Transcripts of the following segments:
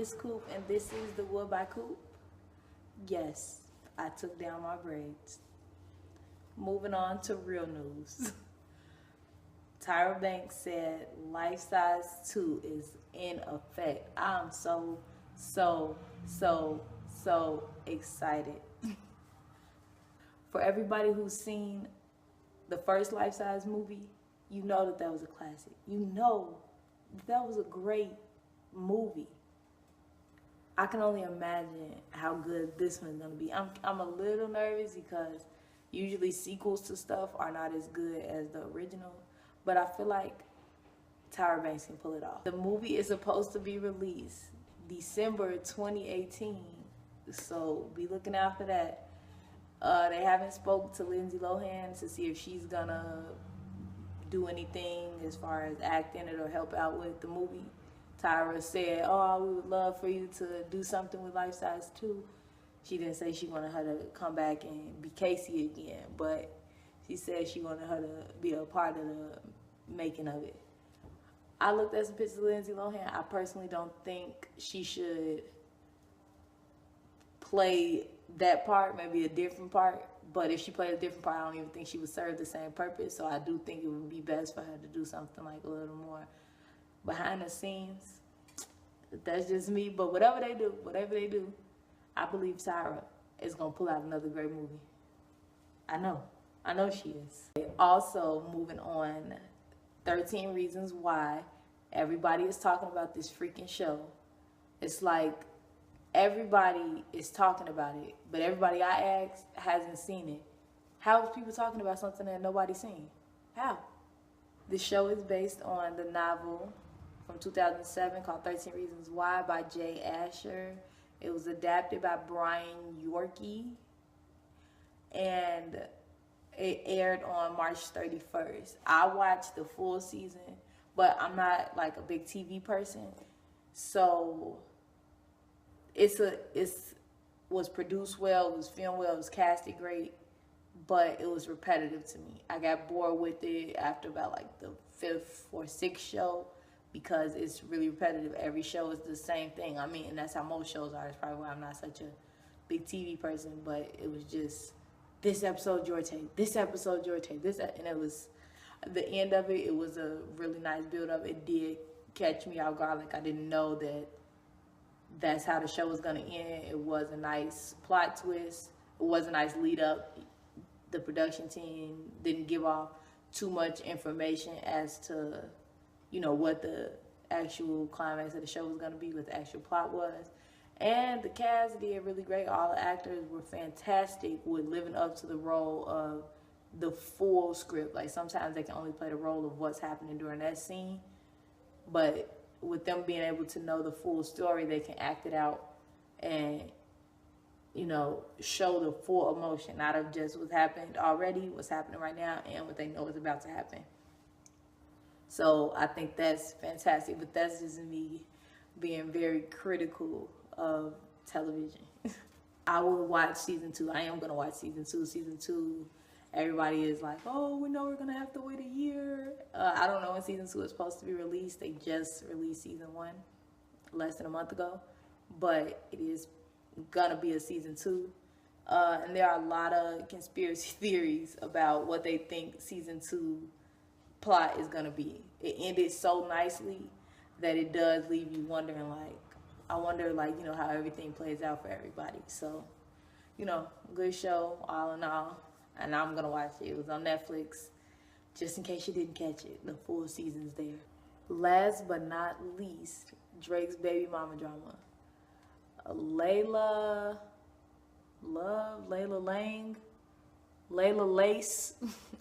is Coop, and this is the Wood by Coop. Yes, I took down my braids. Moving on to real news. Tyra Banks said Life Size 2 is in effect. I'm so excited. For everybody who's seen the first Life Size movie, you know that that was a classic. You know that was a great movie. I can only imagine how good this one's gonna be. I'm a little nervous because usually sequels to stuff are not as good as the original, but I feel like Tyra Banks can pull it off. The movie is supposed to be released December 2018, so be looking out for that. They haven't spoken to Lindsay Lohan to see if she's gonna do anything as far as act in it or help out with the movie. Tyra said, "Oh, we would love for you to do something with Life Size 2." She didn't say she wanted her to come back and be Casey again, but she said she wanted her to be a part of the making of it. I looked at some pictures of Lindsay Lohan. I personally don't think she should play that part, maybe a different part. But if she played a different part, I don't even think she would serve the same purpose. So I do think it would be best for her to do something like a little more behind the scenes. That's just me. But whatever they do, I believe Tyra is going to pull out another great movie. I know she is. Also, moving on, 13 Reasons Why. Everybody is talking about this freaking show. It's like everybody is talking about it, but everybody I asked hasn't seen it. How is people talking about something that nobody's seen? How? The show is based on the novel from 2007 called 13 Reasons Why by Jay Asher. It was adapted by Brian Yorkie, and it aired on March 31st. I watched the full season, but I'm not like a big TV person, so it was produced well, it was filmed well, it was casted great, but it was repetitive to me. I got bored with it after about like the 5th or 6th show because it's really repetitive. Every show is the same thing. I mean, and that's how most shows are. It's probably why I'm not such a big TV person, but it was just this episode your take, this episode your take, and it was the end of it. It was a really nice build up. It did catch me off guard. Like I didn't know that that's how the show was gonna end. It was a nice plot twist. It was a nice lead up. The production team didn't give off too much information as to, what the actual climax of the show was gonna be, what the actual plot was. And the cast did really great. All the actors were fantastic with living up to the role of the full script. Like sometimes they can only play the role of what's happening during that scene, but with them being able to know the full story, they can act it out and, show the full emotion, not of just what's happened already, what's happening right now, and what they know is about to happen. So I think that's fantastic, but that's just me being very critical of television. I will watch season 2. I am going to watch season 2. Season 2, everybody is like, oh, we know we're going to have to wait a year. I don't know when season 2 is supposed to be released. They just released season 1 less than a month ago. But it is going to be a season 2. And there are a lot of conspiracy theories about what they think season 2 plot is going to be. It ended so nicely that it does leave you wondering, I wonder, how everything plays out for everybody. So, good show, all in all. And I'm going to watch it. It was on Netflix. Just in case you didn't catch it, the full season's there. Last but not least, Drake's baby mama drama. Layla Lace,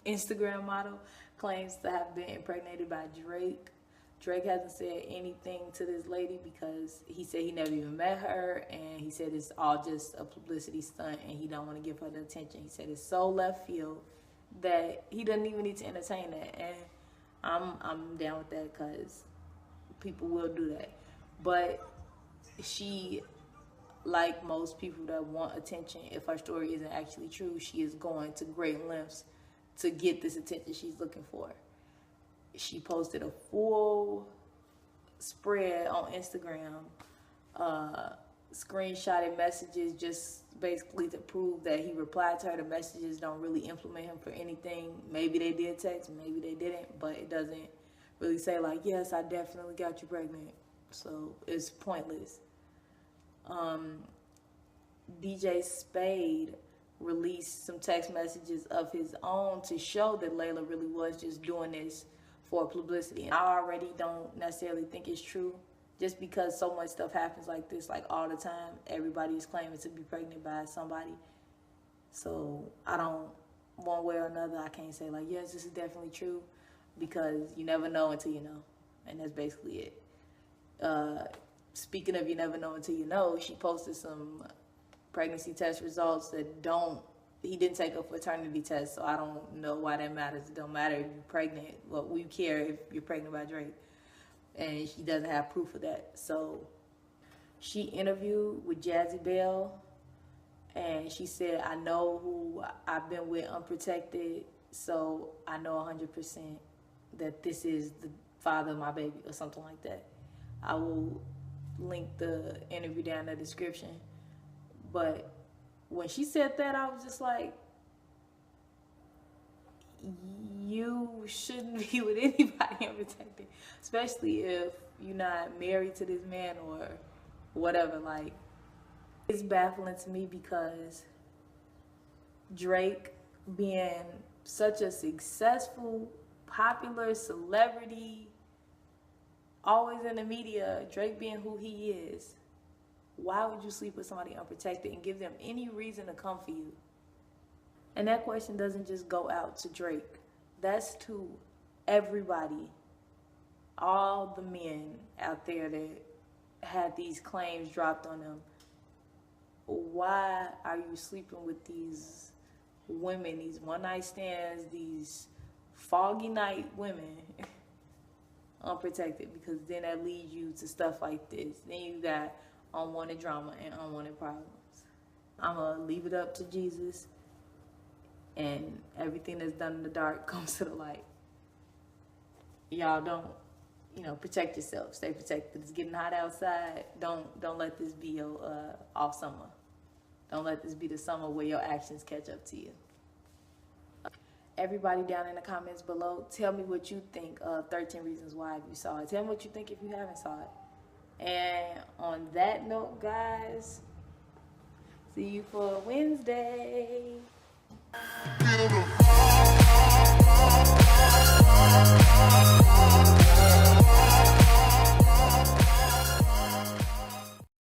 Instagram model, claims to have been impregnated by Drake. Drake hasn't said anything to this lady because he said he never even met her, and he said it's all just a publicity stunt and he don't want to give her the attention. He said it's so left field that he doesn't even need to entertain that, and I'm down with that because people will do that. But she, like most people that want attention, if her story isn't actually true, she is going to great lengths to get this attention she's looking for. She posted a full spread on Instagram screenshotted messages just basically to prove that he replied to her. The messages don't really implement him for anything. Maybe they did text, maybe they didn't, but it doesn't really say like, yes, I definitely got you pregnant. So it's pointless. DJ Spade released some text messages of his own to show that Layla really was just doing this for publicity. And I already don't necessarily think it's true, just because so much stuff happens like this, like all the time. Everybody is claiming to be pregnant by somebody. So I don't, one way or another, I can't say like, yes, this is definitely true, because you never know until you know. And that's basically it. Speaking of you never know until you know, she posted some pregnancy test results that he didn't take a paternity test, so I don't know why that matters. It don't matter if you're pregnant. Well, we care if you're pregnant by Drake. And she doesn't have proof of that. So she interviewed with Jazzy Belle, and she said, I know who I've been with unprotected, so I know 100% that this is the father of my baby, or something like that. I will link the interview down in the description. But when she said that, I was just like, you shouldn't be with anybody unprotected, especially if you're not married to this man or whatever. Like, it's baffling to me, because Drake, being such a successful, popular celebrity, always in the media, Drake being who he is, why would you sleep with somebody unprotected and give them any reason to come for you? And that question doesn't just go out to Drake. That's to everybody. All the men out there that had these claims dropped on them. Why are you sleeping with these women, these one-night stands, these foggy night women unprotected? Because then that leads you to stuff like this. Then you got unwanted drama and unwanted problems. I'm going to leave it up to Jesus, and everything that's done in the dark comes to the light. Y'all don't, protect yourself. Stay protected. It's getting hot outside. Don't let this be your off summer. Don't let this be the summer where your actions catch up to you. Everybody down in the comments below, tell me what you think of 13 Reasons Why if you saw it. Tell me what you think if you haven't saw it. And on that note, guys, see you for Wednesday.